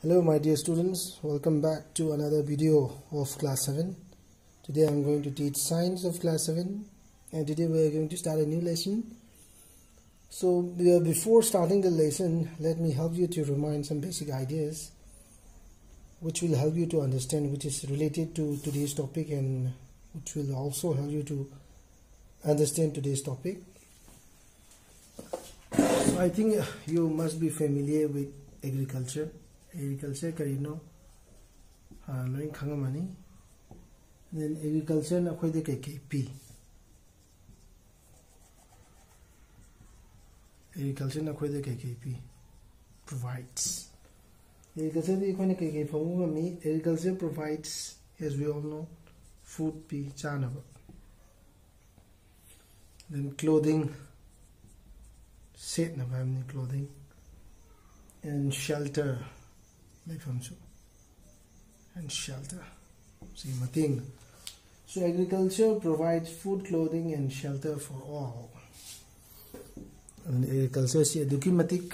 Hello my dear students, welcome back to another video of class 7. Today I am going to teach science of class 7 and today we are going to start a new lesson. So before starting the lesson, let me help you to remind some basic ideas which will help you to understand, which is related to today's topic and which will also help you to understand today's topic. So I think you must be familiar with agriculture. Agriculture karino loin khangamani. Then agriculture na khoi de kai p. Agriculture na khoi de kai p provides. Agriculture de khoi na kai phamu mi. Agriculture provides, as we all know, food p chanaba. Then clothing, set na family clothing, and shelter. And shelter. See, mating. So agriculture provides food, clothing, and shelter for all. And agriculture is educative.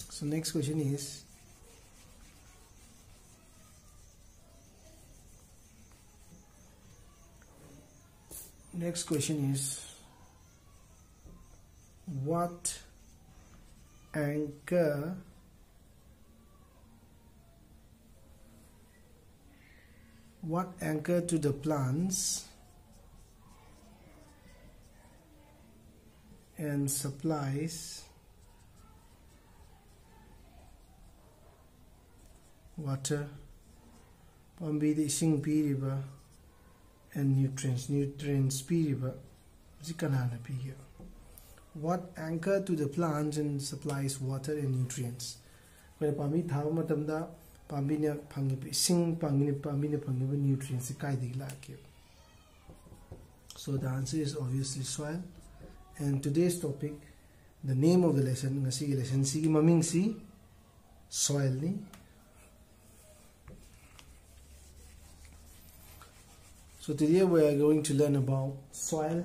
So next question is, what anchor to the plants and supplies water, pambi de ising piriba, and nutrients piriba zikanana piya. What anchor to the plants and supplies water and nutrients? When pambi thava matamda pambi ne phangi sing pambi ne phangi nutrients kai di lakyo. So the answer is obviously soil. And today's topic, the name of the lesson, ngasi lesson si maming si soil ni. So today we are going to learn about soil,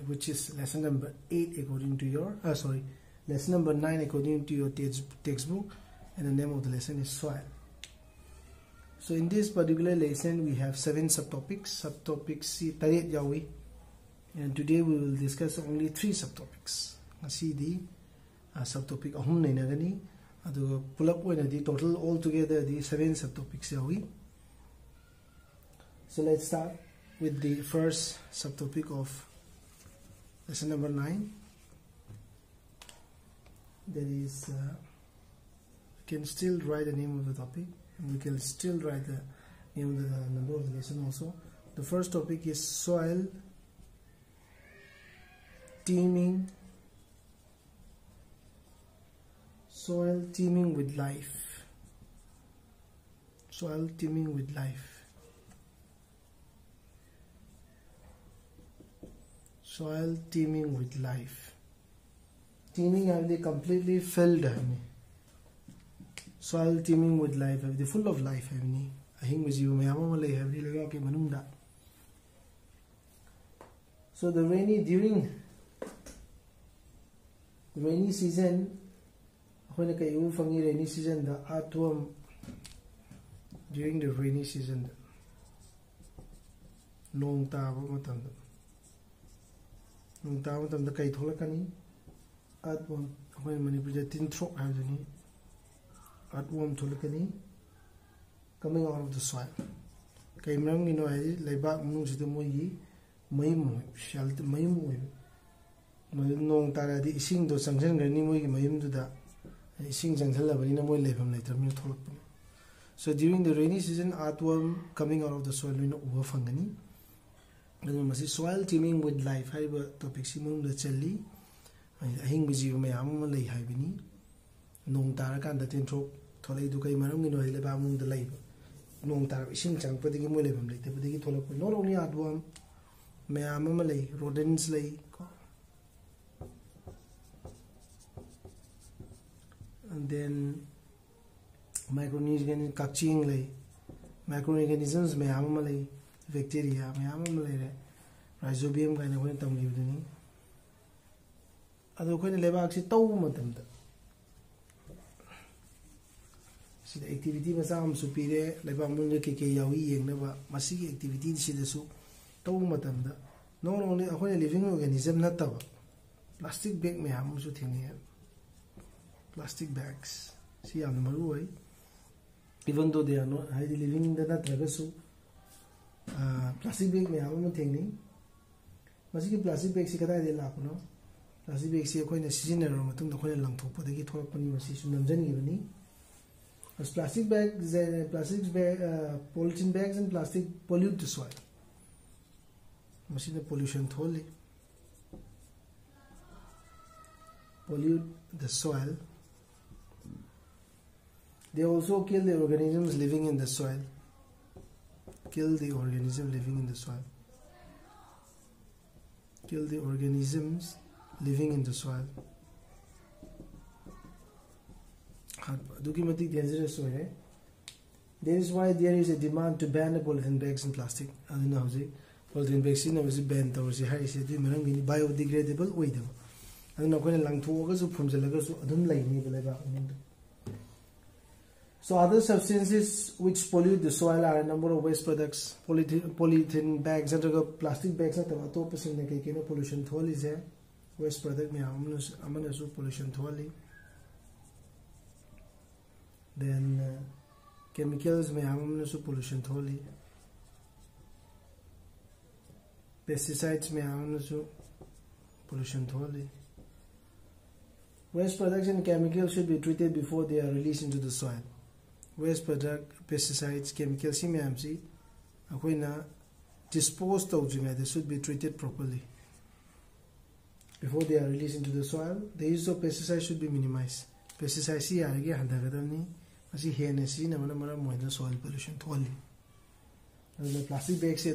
which is lesson number 8 according to your lesson number 9 according to your textbook, and the name of the lesson is soil. So in this particular lesson we have 7 subtopics si taret yawi, and today we will discuss only 3 subtopics. Ngasi di subtopic ahum nei nagani adu pulap oina di total all together di 7 subtopics yawi. So let's start with the first subtopic of lesson number 9. That is, we can still write the name of the topic, and we can still write the name of the number of the lesson also. The first topic is soil teeming with life. Soil teeming with life. Soil teeming with life. Teeming have they completely filled. Soil teeming with life have they full of life have ni. I think with you have they laga ke manunda. So during the rainy season, when rainy season the earthworm during the rainy season long taba matam. Nung tama tamda kai tholakani earthworm when manipulate tin throck haveni earthworm tholakani coming out of the soil. Kai mram ni no hai leibak mnu sida moyi mayum shelter mayum oy nong tara di ising do sangsan garni moyi mayum du da ising jangthal labani na moy lebam lai tram ni tholakani. So during the rainy season, earthworm coming out of the soil no uwa fangani. Soil teeming with life haiba topic simung da challi ahing bijiu mayam lay haibini nong tara kan da tin thok tholai du kai maram ni no hele ba mung da lay nong tara ising chang padigi mo lebam lay te padigi tholak not only earthworm mayam lay rodents lay ko, and then microorganisms kaching lay microorganisms mayam lay bacteria mayam lay rhizobium kind of when tam lived in adu ko ni lebak si taw matam da activity masam supire leba mun ke yawi yeng na masi activity sida su to matam da not only a living organism na ta plastic bag me ham su thini plastic bags si am maru ai even though they are not highly living in the natragasu plastic bag me ham thini masi ki plastic bag si kada de la no plastic bag si khoi na season ro matung da khoi lang thok pa de ki thok pani masi su namjan gi bani as plastic bags polythene bags and plastic pollute the soil masi the pollution tholi pollute the soil. They also kill the organisms living in the soil. Kill the organism living in the soil. Kill the organisms living in the soil. Dangerous. That is why there is a demand to ban the polythene bags and plastic. Polythene bags is banned. Biodegradable. So other substances which pollute the soil are a number of waste products. Polythene bags and plastic bags are pollution is waste product pollution. Then chemicals pollution. Pesticides pollution. Waste products and chemicals should be treated before they are released into the soil. Waste product, pesticides, chemicals, disposed of, they should be treated properly before they are released into the soil. The use of pesticides should be minimized. Pesticides soil pollution. The plastic bags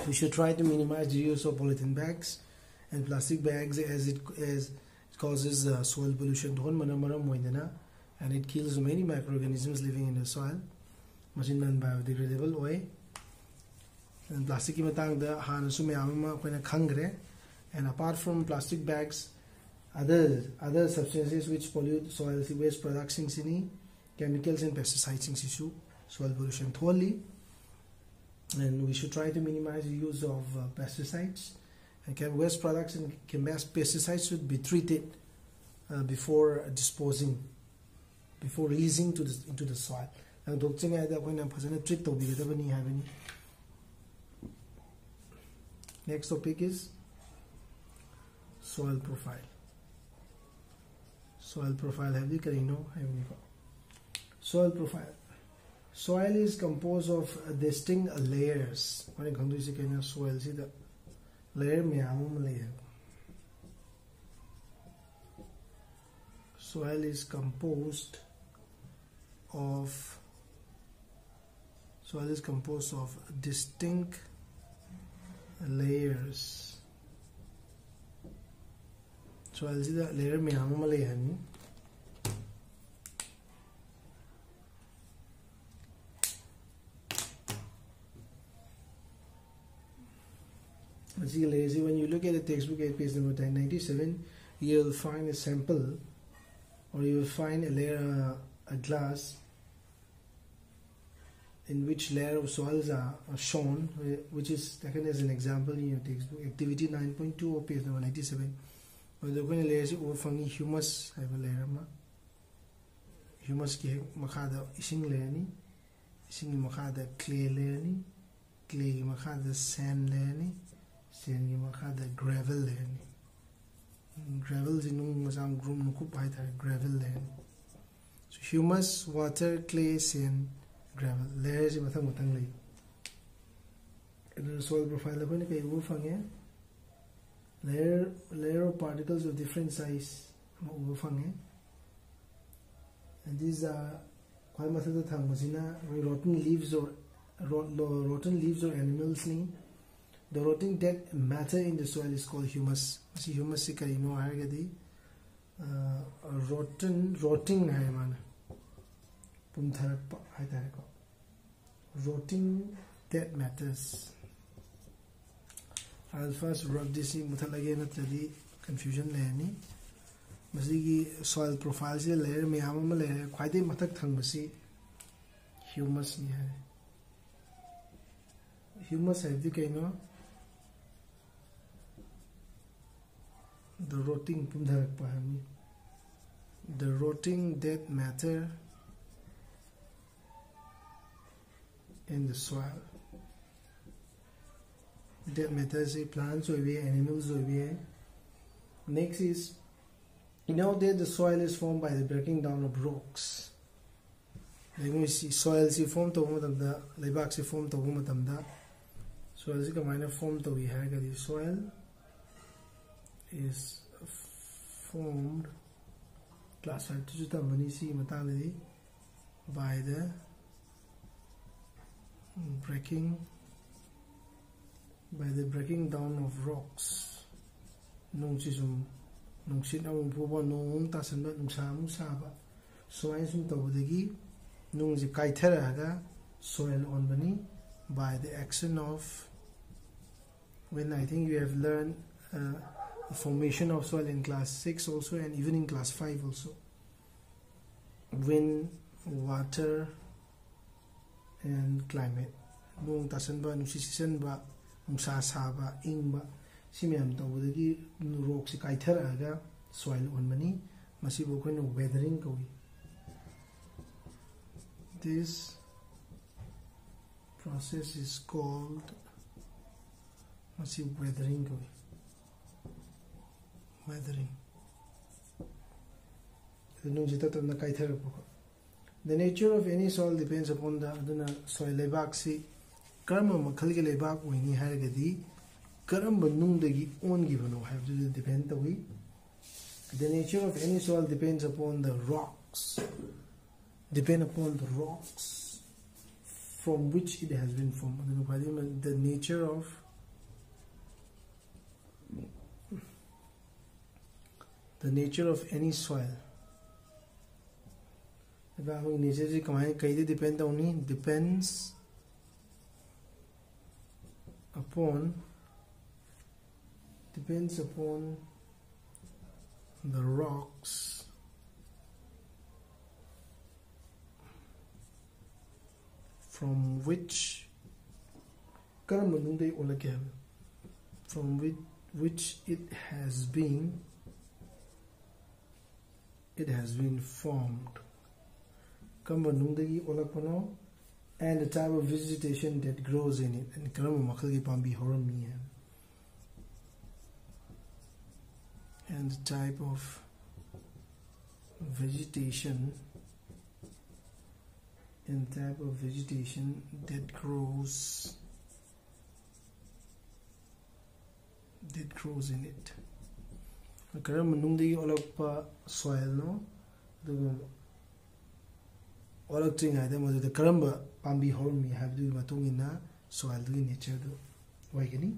we should try to minimize the use of polythene bags and plastic bags as it causes soil pollution and it kills many microorganisms living in the soil. Machine non-biodegradable way and plastic and apart from plastic bags, other substances which pollute soil, waste products, chemicals and pesticides, soil pollution totally. And we should try to minimize the use of pesticides. And waste products and pesticides should be treated before disposing, before releasing into the soil. Next topic is soil profile. Soil profile soil profile. Soil is composed of distinct layers. Soil layer soil is composed of distinct layers. Soil is the layer when you look at the textbook at page number 97, you'll find a sample, or you will find a layer, a glass, in which layer of soils are shown, which is taken as an example in your textbook, activity 9.2 of page number 97. When the layer is over humus, I have a layer. Humus ki makada ising layer ni, ising makada clay layer ni, clay makada sand layer ni. The gravel land. Gravel is gravel land. So humus, water, clay, sand, gravel. Layers in the soil profile layer of particles of different size. And these are rotten leaves or animals. The rotting dead matter in the soil is called humus. Humus rotting rotting dead matters. I'll first rub this in confusion. masigi soil profile se layer miyam ama layer khwaidai mathak thangba humus ni hai. Humus hai the kaino the rotting pumdharak pahami, the rotting dead matter in the soil. Dead matter se plants ho bhi, animals ho bhi. Next is, you know that the soil is formed by the breaking down of rocks. Like we see soil se form to matamda, laibak se form to matamda. Soil se kamina form to we hai the soil is formed classified to juta manisi matali by the breaking down of rocks. Nung chisum nung sin amung puba nung tasan ba nung samu saba so ay sum tawdagi nung ji kaithara ga soil on bani by the action of, when I think you have learned the formation of soil in class 6 also, and even in class 5 also. Wind, water, and climate. Nung tasan ba nung sisisan ba nung sasaba ing ba simyam tawdagi rock si kaithara ga soil on bani masibo ko no weathering kawi. This process is called weathering. Weathering. The nature of any soil depends upon the soil lebak si karma makhal ke lebak wini haragadi karamba nungdagi on givano have to depend the way. The nature of any soil depends upon the rocks. Depend upon the rocks from which it has been formed. The nature of any soil. Depends upon the rocks from which it has been formed, and the type of vegetation that grows in it, and the type of vegetation that grows in it. Soil no the karamba pambi hormi have do matungina soil nature do waigani.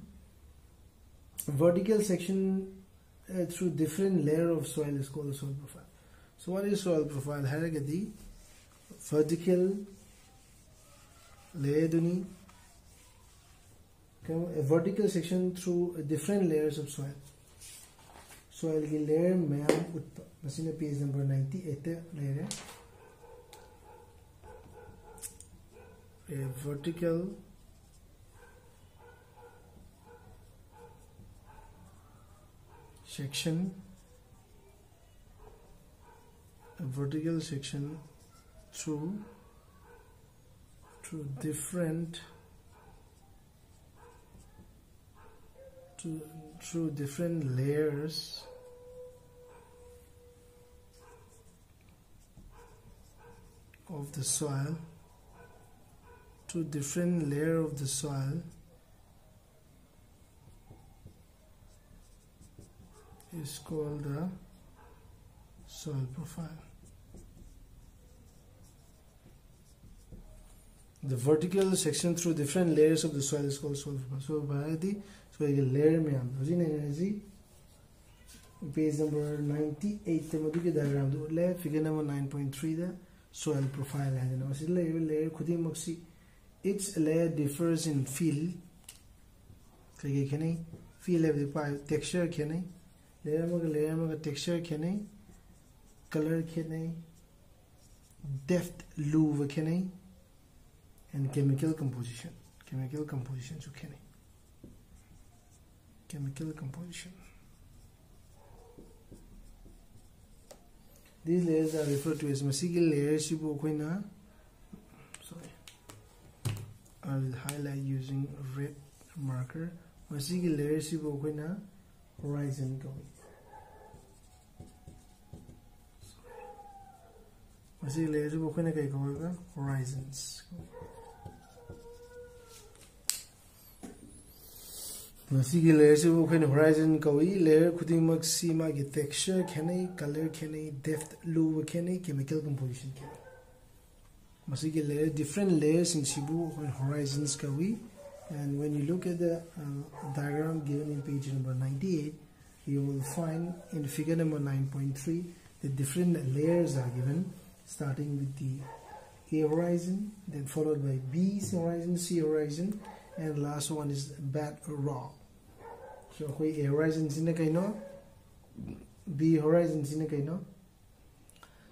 Vertical section through different layer of soil is called the soil profile. So what is soil profile? Haragadi vertical layer duni, a vertical section through different layers of soil. Soil ki layer में हम machine page number 98 layer a vertical section through different layers of the soil, is called the soil profile. The vertical section through different layers of the soil is called soil profile. So variety, so a layer में हम page number 98 diagram figure number 9.3 the soil profile है layer खुदी Maksi each layer differs in feel feel have the texture layer में texture color khenai, depth luva khenai, and chemical composition. Chemical composition chu khenai. Chemical composition. These layers are referred to as masigi layers. Sorry, I will highlight using a red marker. Masigi layers horizon going. Masigi layers horizons. Masigi layers horizon kawi layer khuding mak si ma gi texture khenai, color khenai, depth lu khenai, chemical composition khenai. Masigi layer different layers in sibu horizons kawi. And when you look at the diagram given in page number 98, you will find in figure number 9.3 the different layers are given, starting with the A horizon, then followed by B horizon, C horizon, and last one is bad raw. So A horizon is in the kaino, B horizon is in the kaino,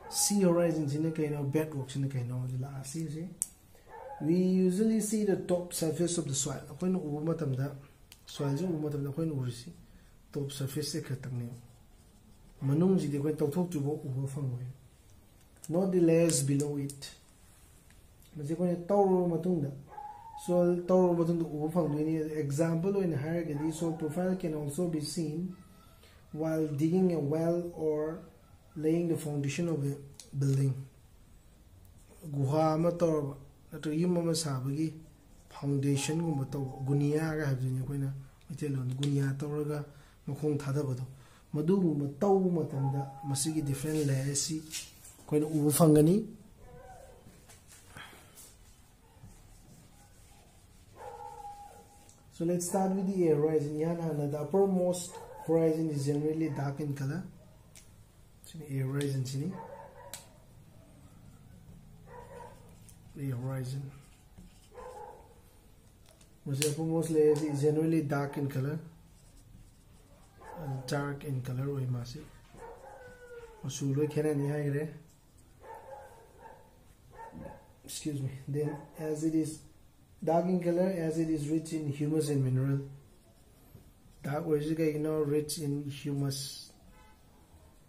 C horizon is in the kaino, bad rocks in the kaino. The last is we usually see the top surface of the soil. Soil top surface not the layers below it. Soil example in hierarchy, soil profile can also be seen while digging a well or laying the foundation of a building. Foundation gunia gunia different layers. So let's start with the A horizon. The uppermost horizon is generally dark in color. A horizon. The horizon. The uppermost layer is generally dark in color. Dark in color. Excuse me. Then, as it is dark in color, as it is rich in humus and mineral. Dark was rich in humus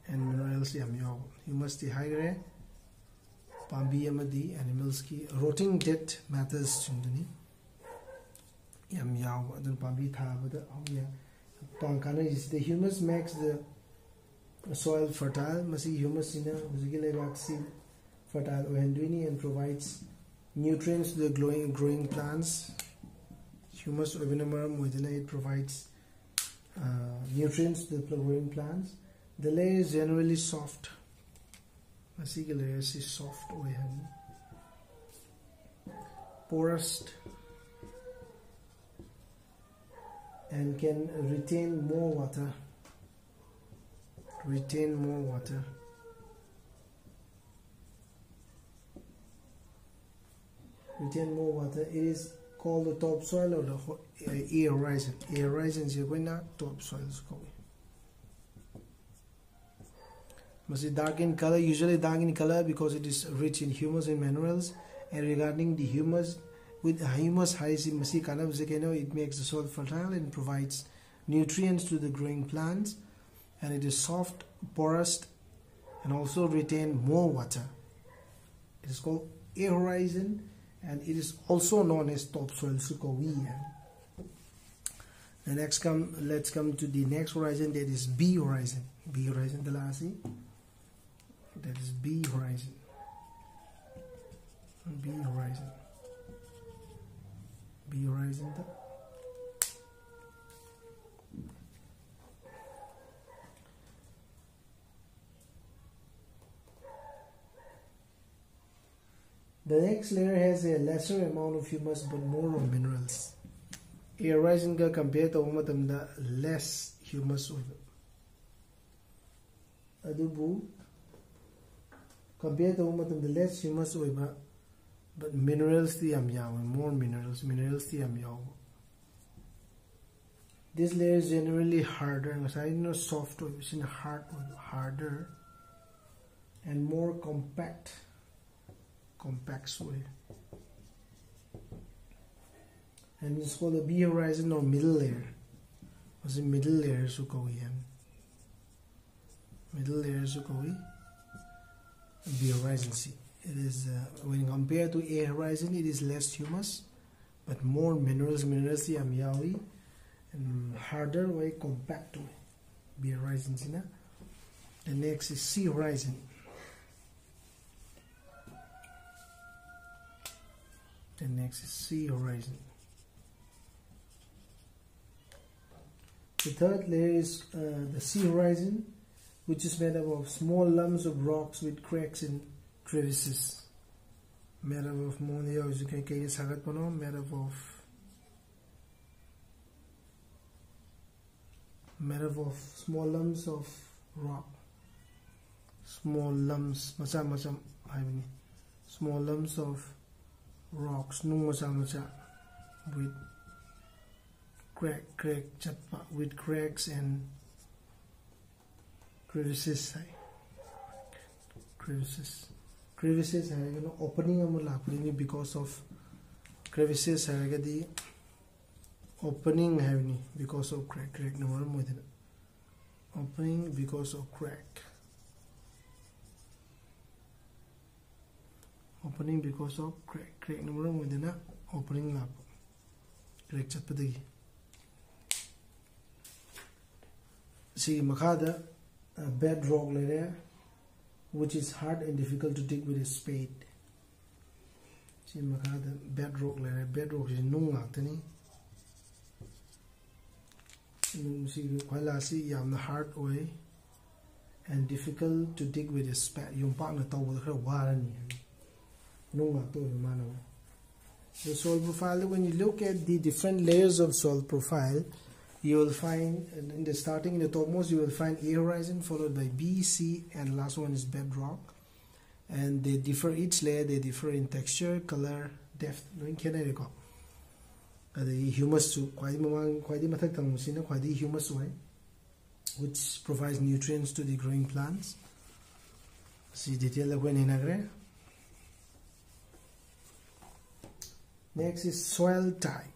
and minerals. Humus the higher. Pambi amadi animals ki rotting death matters chundani yam yaw adun pambi thabada pankana is the humus makes the soil fertile. Masi humus ina huzigile vaxi fertile ohendwini and provides nutrients to the growing plants. Humus obinamaram within it provides nutrients to the growing plants. The layer is generally soft. Masigi layers is soft, porous, and can retain more water. It is called the topsoil or the A horizon. A horizon is going to topsoil. Must be dark in color, usually dark in color because it is rich in humus and minerals. And regarding the humus, with humus high, it makes the soil fertile and provides nutrients to the growing plants. And it is soft, porous, and also retain more water. It is called A horizon, and it is also known as topsoil. And let's come to the next horizon, that is B horizon. B horizon, the last. That is B horizon. B horizon. B horizon. The next layer has a lesser amount of humus but more of minerals. A horizon compared to less humus. Adubu compared to the less humus but minerals the more minerals the This layer is generally harder, soft, harder, and more compact soil. And it's called the B horizon or middle layer. What's the middle layer? So go middle layer so go B horizon. See, it is when compared to A horizon, it is less humus, but more minerals yawi, and harder way compact way. B horizon. See na. The next is C horizon. The next is C horizon. The third layer is the C horizon, which is made up of small lumps of rocks with cracks and crevices. Made up of made up of small lumps of rock. Small lumps, small lumps of rocks, with with cracks and crevices. Crevices opening because of crevices opening because of crack opening because of crack. Opening because of crack number within opening up. Crack chapadagi. See makada bedrock layer, which is hard and difficult to dig with a spade. See makada bedrock layer. Bedrock is nung tani. See yam hard way and difficult to dig with a spade. Yung pa na tawag ka waran. The soil profile, when you look at the different layers of soil profile, you will find in the starting in the topmost you will find A horizon followed by B, C, and last one is bedrock, and they differ, each layer they differ in texture, color, depth. The humus humus way, which provides nutrients to the growing plants. See detail when in. Next is soil type.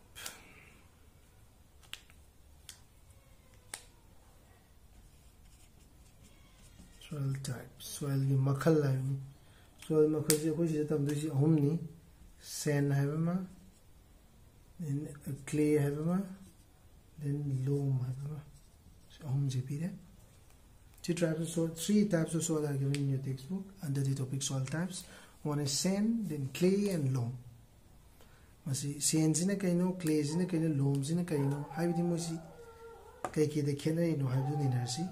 Soil type. Soil ki makhal hai. Soil makhal se koi chीज़ तम दूसरी हमनी sand है बमा, then clay है बमा, then loam है बमा. So हम जे पी रहे. Three types of soil are given in your textbook under the topic soil types. One is sand, then clay and loam. Masi sand zina kaino, clay zina kaino, loam zina kaino. How do you masi? Kay kida kena ino how do you nasi?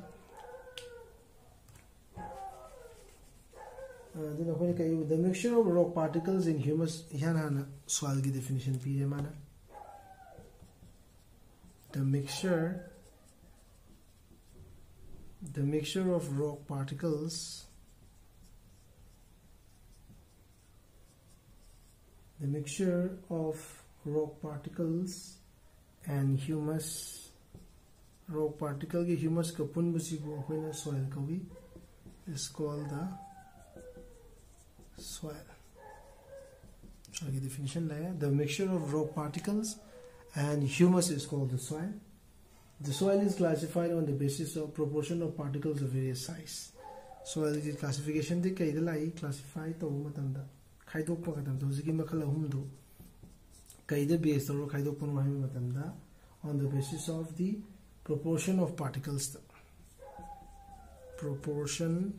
The mixture of rock particles in humus. Yana soil ki definition pide mana. The mixture of rock particles. The mixture of rock particles and humus, rock particle ki humus ka pun busi ko apna soil kawi is called the soil. So the definition layer, the mixture of rock particles and humus is called the soil. The soil is classified on the basis of proportion of particles of various size. Soil ki classification de kaida lai classify to matamda. Kaidok pa katam to ziki makala humdu. Kaida base to kaidok pa mahim matamda on the basis of the proportion of particles. Proportion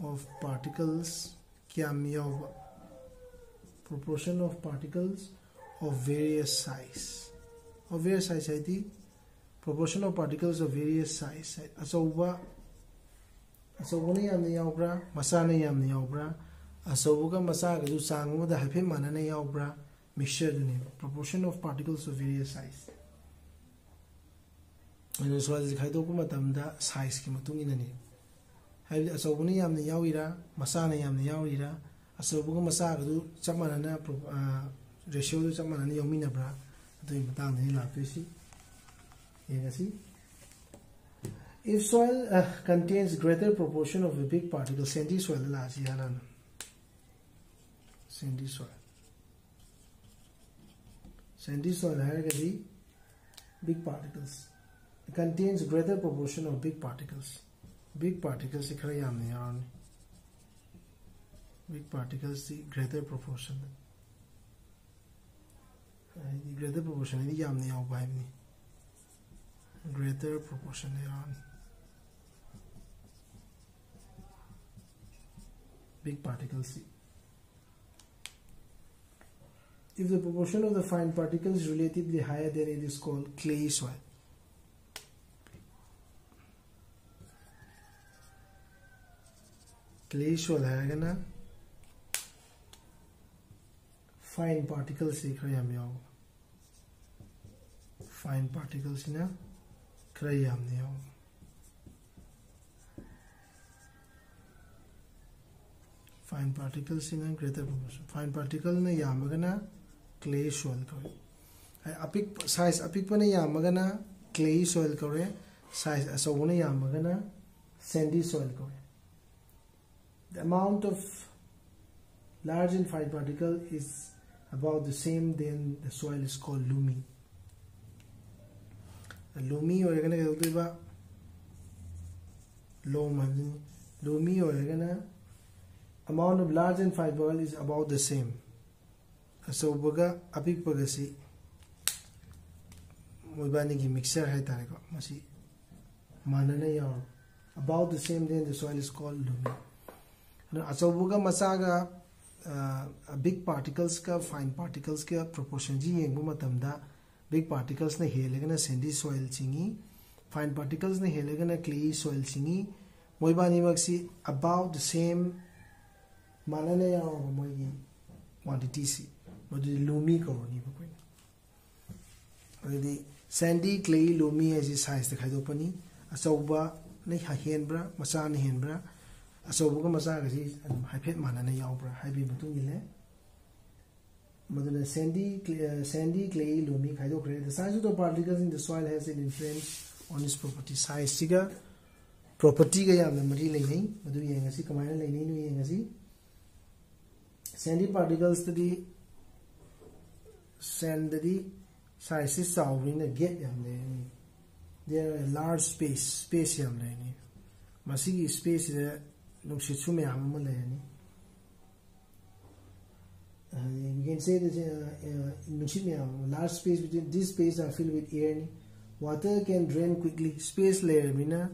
of particles kya miyawa. Proportion of particles of various size. Of various size hai the proportion of particles of various size. Asoba ni yam ni yaubra, masa ni yam ni yaubra. Asobuga masa ka du sang mo da happy mana ni yaubra. Mixture duni. Proportion of particles of various size. And so as kai do ko matamda size ki matung ina ni. Hai asobuni yam ni yawira, masa ni yam ni yawira. Asobuga masa ka du chamana na ratio du chamana ni yomina bra. If soil contains greater proportion of a big particle, sandy soil sandy soil. Sandy soil big particles. It contains greater proportion of big particles. Big particles big particles the greater proportion. Greater proportion greater proportion big particles. If the proportion of the fine particles is relatively higher, then it is called clay soil. Clay soil है fine particles fine particles fine particles in a greater proportion. Fine particle na yamagana clay soil kore. Size apik pa na yamagana clay soil kore. Size asawuna yamagana sandy soil kore. The amount of large and fine particle is about the same, then the soil is called loamy. Loamy or loamy or amount of large and fine particle is about the same. So baga apik pagasi moibani ki mixture hai tareko masi manana yaw about the same, then the soil is called loamy. Asobuga masaga big particles ka fine particles ka proportion ji yengbu matamda big particles na helegana sandy soil chingi, fine particles na helegana clay soil chingi, moibani maksi about the same manana yaw moigi quantity si modi loamy ko ni bakoi. Already sandy clay loamy as size the khaido pani asoba na henbra masa na henbra asobuga masa ga si haiphet manana yawbra haibi matungile maduna sandy clay loamy khaido kre. The size of the particles in the soil has an influence on its property. Size siga property ga yamna mari leinai madu yengasi kamaina leinai nu yengasi sandy particles the sand the size is solving get yamne. There are a large space yamne masigi space is you can say this large space between this space are filled with air. Water can drain quickly. Space layer mina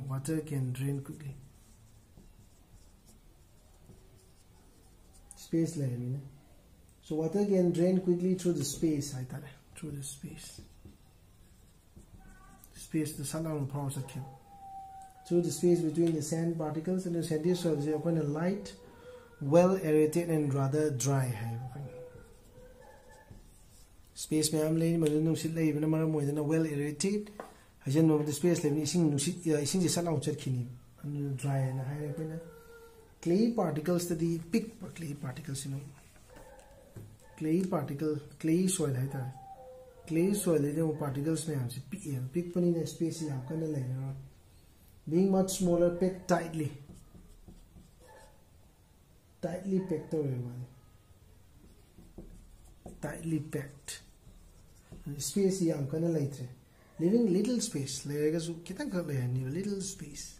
water can drain quickly. Space layer mina. So water can drain quickly through the space. Through the space. Space the sun powers are killed. Through the space between the sand particles and the sandy soil is open a light, well aerated and rather dry. Space may am laying Madunum sit lay even more than a well aerated. I don't know the space living ising the sun outside kini and dry and high clay particles to the big clay particles, clay soil clay soil particles may have big pun in a space being much smaller, packed tightly packed tightly packed space yam kana laite leaving little space lega su kitang ka le ni little space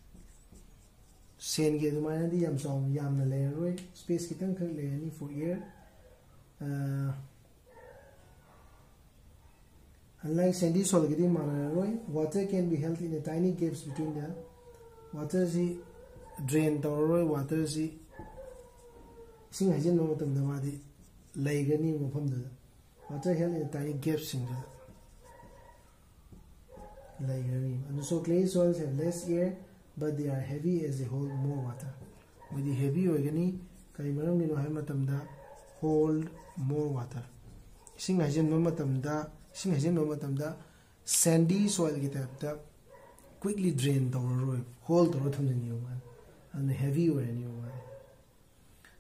sen ge dumana di yam song yam na le roi space kitang ka le ni for air. Unlike sandy soil getting manaroi, water can be held in a tiny gaps between the water is drain toroi water is sing hajen no matam namadi laigani mofam da water held in a tiny gaps in the laigani. And so clay soils have less air but they are heavy as they hold more water. With the heavy organi kaimaram ni no hai matam da hold more water. Sing hajen no matam da sandy soil get quickly drain the hold and heavy or any.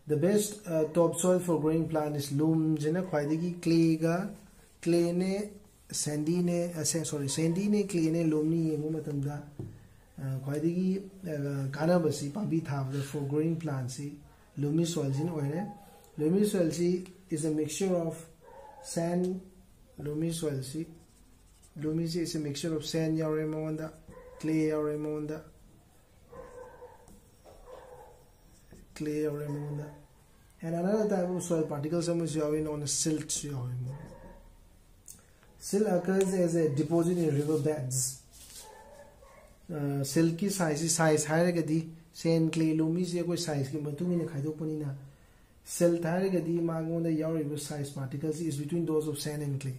The best topsoil for growing plant is loam clay ne sandy ne sandy ne clay ne loamy yengu matamda khwaidagi kana basi pambi thabda for growing plants si loamy soil sin oire. Loamy soil si is a mixture of sand. Loamy soil si is a mixture of sand yaure mawanda, clay yaure mawanda, and another type of soil particles is known as silt. Silt occurs as a deposit in river beds. Silt ki size higher gadi sand clay loamy se koi size ki matung ina khaido panina silt higher gadi magonda yauriba size particles is between those of sand and clay.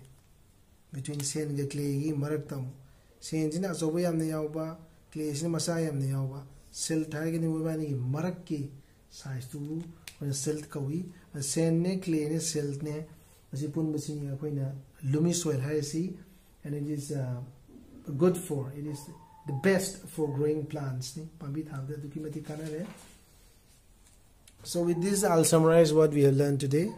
Between sand and clay gi marak tam sand jina asoba yamna yauba clay sina masa yamna yauba silt higher gadi wibani gi marak ki size tu silt kawi sand ne clay ne silt ne asi pun basi akoina loamy soil haisi, and it is good for, it is the best for growing plants. So with this I'll summarize what we have learned today.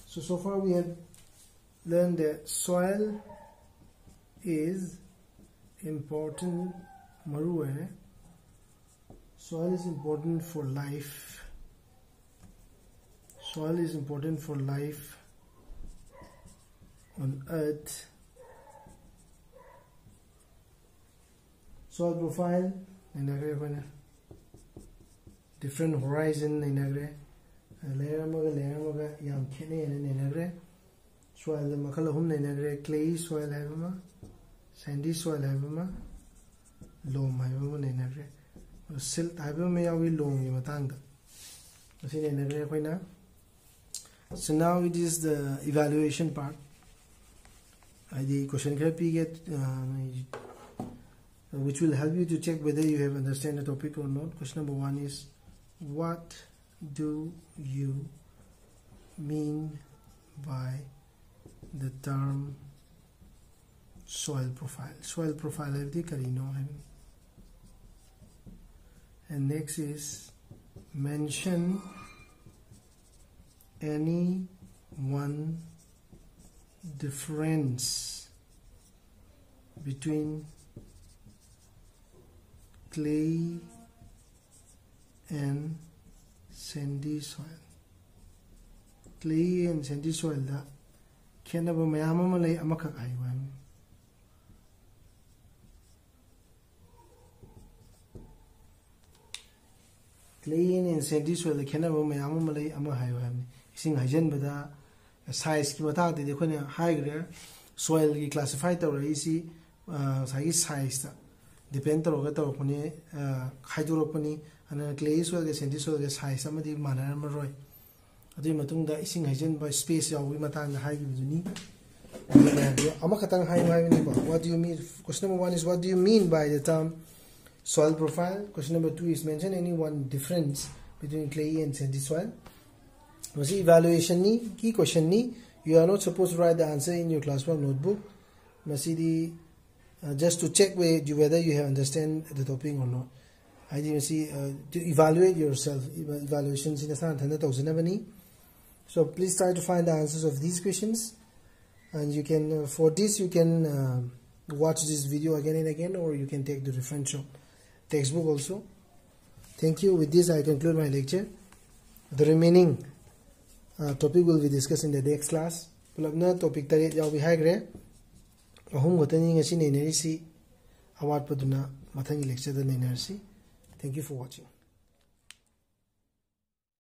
So far we have learned that soil is important. Soil is important for life. Soil is important for life on earth. Soil profile different horizon layer maga yam khene soil makhala hum clay soil hai sandy soil hai loam hai silt hai yawi loam gi matang da. So now it is the evaluation part. The question which will help you to check whether you have understand the topic or not. Question number 1 is, what do you mean by the term soil profile? Soil profile hai karino hai. And next is, mention any one difference between clay and sandy soil. Clay and sandy soil da khenaba mayam ama lei amakak ai wa. Clay and sandy soil da khenaba mayam ama lei ama hai wa. Ising hajan bada size ki matang de khone high grade soil ki classify tawra isi size da depend tawga tawpani khaidurapani ana clay soil ga sandy soil ga size amadi manar maroi adu matung da ising hajan ba space yawi matang da high ni ama khatang high ni ba. What do you mean? Question number 1 is, what do you mean by the term soil profile? Question number 2 is, mention any one difference between clay and sandy soil. Evaluation ni key question ni, you are not supposed to write the answer in your classwork notebook. Just to check whether you have understand the topic or not. I think to evaluate yourself. Evaluations in the so please try to find the answers of these questions, and you can for this you can watch this video again and again, or you can take the reference textbook also. Thank you. With this I conclude my lecture. The remaining topic will be discussed in the next class. Topic tarit yaw bi hagre ahum gotani ngasi ne nerisi awat paduna mathangi lecture da ne nerisi. Thank you for watching.